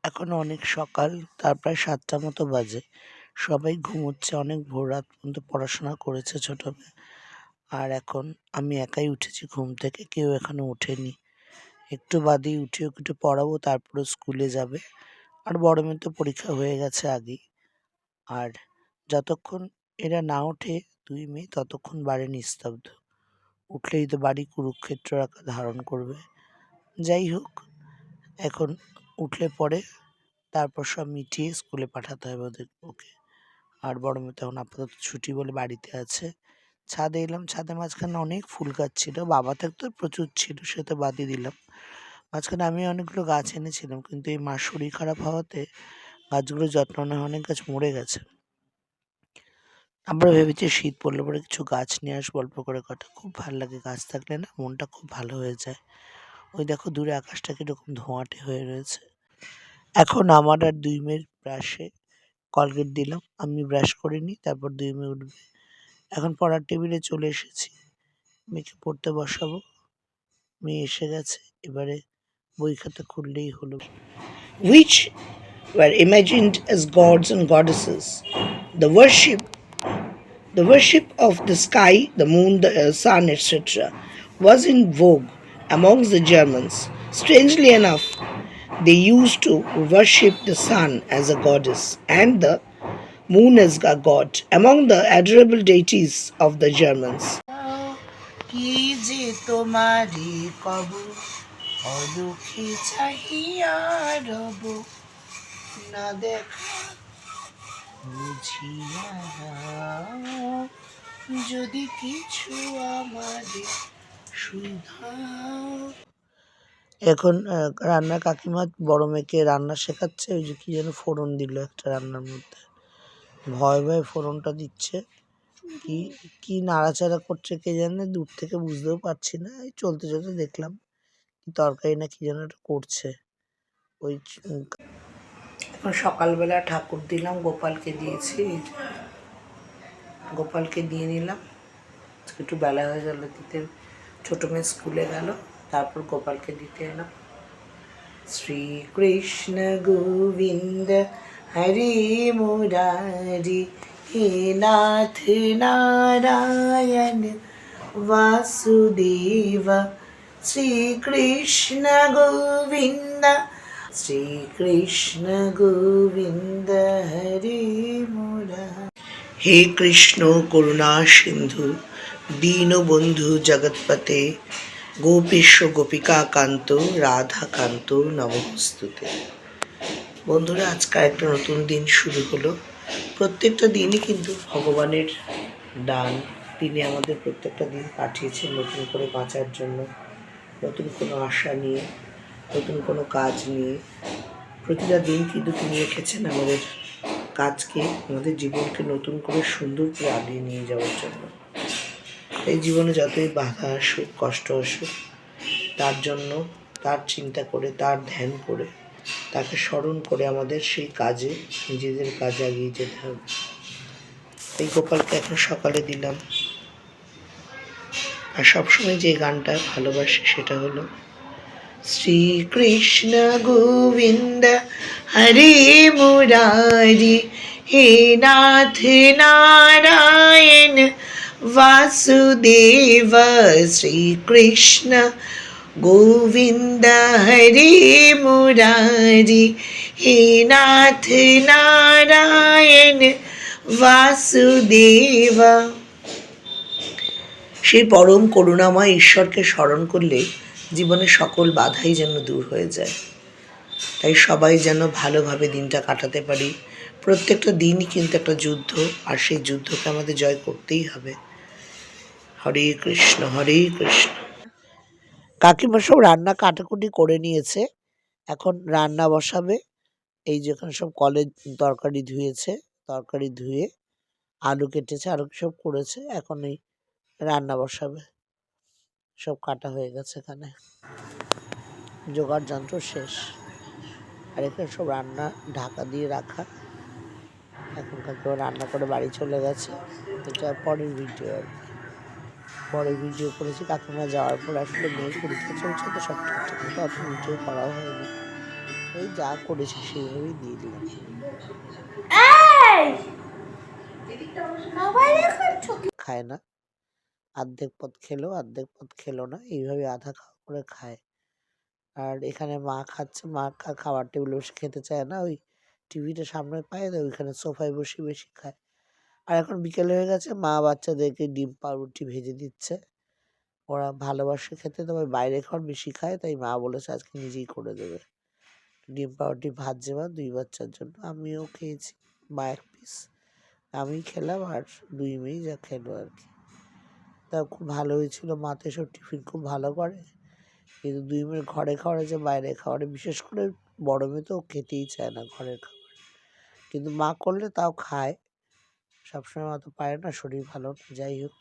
এখন অনেক সকাল, তার প্রায় ৭টা মতো বাজে। সবাই ঘুমোচ্ছে, অনেক ভোর রাত পর্যন্ত পড়াশোনা করেছে ছোট মেয়ে। আর এখন আমি একাই উঠেছি ঘুম থেকে, কেউ এখনো ওঠেনি। একটু বাদেই উঠে ওকে একটু পড়াবো, তারপরে স্কুলে যাবে। আর বড় মেয়ের তো পরীক্ষা হয়ে গেছে আগেই। আর যতক্ষণ এরা না ওঠে, দুই মেয়ে, ততক্ষণ বাড়ি নিস্তব্ধ। উঠলেই তো বাড়ি কুরুক্ষেত্র আকার ধারণ করবে। যাই হোক, এখন উঠলে পরে তারপর সব মিটিয়ে স্কুলে পাঠাতে হবে ওকে। আর বড় মেয়ে তো এখন আপাতত ছুটি বলে বাড়িতে আছে। ছাদে এলাম, ছাদের মাঝখানে অনেক ফুল গাছ ছিল, বাবা থাকতো প্রচুর ছিল, সে তো বাদই দিলাম। মাঝখানে আমি অনেকগুলো গাছ এনেছিলাম, কিন্তু এই মার শরীর খারাপ হওয়াতে গাছগুলোর যত্ন নেওয়া, অনেক গাছ মরে গেছে। আমরা ভেবেছি শীত পড়লে পরে কিছু গাছ নিয়ে আসবো, অল্প করে কটা। খুব ভালো লাগে গাছ থাকলে না, মনটা খুব ভালো হয়ে যায়। ওই দেখো দূরে আকাশটা কিরকম ধোঁয়াটে হয়ে রয়েছে। এখন আমার আর দুই মেয়ের ব্রাশে কলগেট দিলাম, আমি ব্রাশ করে নিই, তারপর দুই মেয়ে উঠবে। এখন পড়ার টেবিলে চলে এসেছি, মেয়েকে পড়তে বসাবো। মেয়ে এসে গেছে, এবারে বই খাতা খুললেই হলো। Which were imagined as gods and goddesses. The worship of the sky, the moon, the sun, etc., was in vogue amongst the Germans. Strangely enough, they used to worship the sun as a goddess and the moon as a god among the adorable deities of the Germans. কি যে তোমারে কব, অদুখে চাহিয়া রব, না দেখা বুঝিয়া দাও, যদি কিছু আমারে সুধাও। এখন রান্না কাকিমা বড় মেয়েকে রান্না শেখাচ্ছে। ওই যে কি যেন ফোড়ন দিল একটা রান্নার মধ্যে, ভয়ে ভয়ে ফোড়নটা দিচ্ছে। কি কি নাড়াচাড়া করছে কে জানে, দূর থেকে বুঝতেও পারছি না। এই চলতে চলতে দেখলাম কি তরকারি না কি যেন একটা করছে। ওই এখন সকালবেলা ঠাকুর দিলাম, গোপালকে দিয়েছি, গোপালকে দিয়ে নিলাম। একটু বেলা হয়ে গেল দিতে, ছোটো মেয়ে স্কুলে গেল, তারপর গোপালকে দিতে এলাম। শ্রীকৃষ্ণ গোবিন্দ হরে মুরারি, হে নাথ নারায়ণ বাসুদেব। শ্রীকৃষ্ণ গোবিন্দ, শ্রীকৃষ্ণ গোবিন্দ হরে মুরারি। হে কৃষ্ণ করুণা সিন্ধু, দীনবন্ধু জগৎপতে, গোপীশ গোপিকা কান্ত, রাধা কান্ত নমস্তুতে। বন্ধুরা, আজকাল একটা নতুন দিন শুরু হলো। প্রত্যেকটা দিনই কিন্তু ভগবানের দান। তিনি আমাদের প্রত্যেকটা দিন পাঠিয়েছেন নতুন করে বাঁচার জন্য, নতুন কোনো আশা নিয়ে, নতুন কোনো কাজ নিয়ে। প্রতিটা দিন কিন্তু তিনি রেখেছেন আমাদের কাজকে, আমাদের জীবনকে নতুন করে সুন্দর করে আগিয়ে নিয়ে যাওয়ার জন্য। এই জীবনে যতই বাধা আসুক, কষ্ট আসুক, তার জন্য, তার চিন্তা করে, তার ধ্যান করে, তাকে স্মরণ করে আমাদের সেই কাজে, নিজেদের কাজে এগিয়ে যেতে হবে। এই গোপালকে এখন সকালে দিলাম। আর সবসময় যে গানটা ভালোবাসি সেটা হলো শ্রীকৃষ্ণ গোবিন্দ হরে মুরারি, হে নাথ নারায়ণ বাসুদেব। শ্রীকৃষ্ণ গোবিন্দ হরে মুরারি, হে নাথ নারায়ণ বাসুদেব। সেই পরম করুণাময় ঈশ্বরকে স্মরণ করলে জীবনের সকল বাধাই যেন দূর হয়ে যায়। তাই সবাই যেন ভালোভাবে দিনটা কাটাতে পারি। প্রত্যেকটা দিনই কিন্তু একটা যুদ্ধ, আর সেই যুদ্ধকে আমাদের জয় করতেই হবে। হরে কৃষ্ণ, হরে কৃষ্ণ। কাকিমা সব রান্না কাটাকুটি করে নিয়েছে, এখন রান্না বসাবে। এই যেখানে সব কলের তরকারি ধুয়েছে, তরকারি ধুয়ে আলু কেটেছে, আলু সব করেছে, এখন এই রান্না বসাবে। সব কাটা হয়ে গেছে, এখানে জোগাড় যন্ত্র শেষ। আর এখানে সব রান্না ঢাকা দিয়ে রাখা। এখন কাকিমা রান্না করে বাড়ি চলে গেছে। এটা পরের ভিডিও আর কি, পরে ভিডিও করেছি কাকিমা যাওয়ার পর। আসলে মেয়ের পরীক্ষা চলছে তো, সব ঠিকঠাক মতো অত ভিডিও করাও হয়নি। ওই যা করেছি সেইভাবেই দিয়ে দিলাম। খায় না, অর্ধেক পথ খেলো অর্ধেক পথ খেলো না, এইভাবে আধা খাওয়া করে খায়। আর এখানে মা খাচ্ছে, মা খাওয়ার টেবিলে বসে খেতে চায় না, ওই টিভিটা সামনে পায় তো ওইখানে সোফায় বসে বেশি খায়। আর এখন বিকেল হয়ে গেছে, মা বাচ্চাদেরকে ডিম পাউরুটি ভেজে দিচ্ছে, ওরা ভালোবাসে খেতে, তবে বাইরে খাওয়ার বেশি খায়, তাই মা বলেছে আজকে নিজেই করে দেবে। ডিম পাউরুটি ভাজছে মা 2 বাচ্চার জন্য, আমিও খেয়েছি, মা 1 পিস, আমি খেলাম আর 2 মেয়ে যা খেলো আর কি। তা খুব ভালো হয়েছিল, মা তো এসব টিফিন খুব ভালো করে, কিন্তু 2 মেয়ের ঘরে খাওয়ারে বাইরে খাওয়ারে, বিশেষ করে বড় মেয়ে তো খেতেই চায় না ঘরের খাবার, কিন্তু মা করলে তাও খায়, সবসময় অত পারে না, শরীর ভালো না, যাই হোক।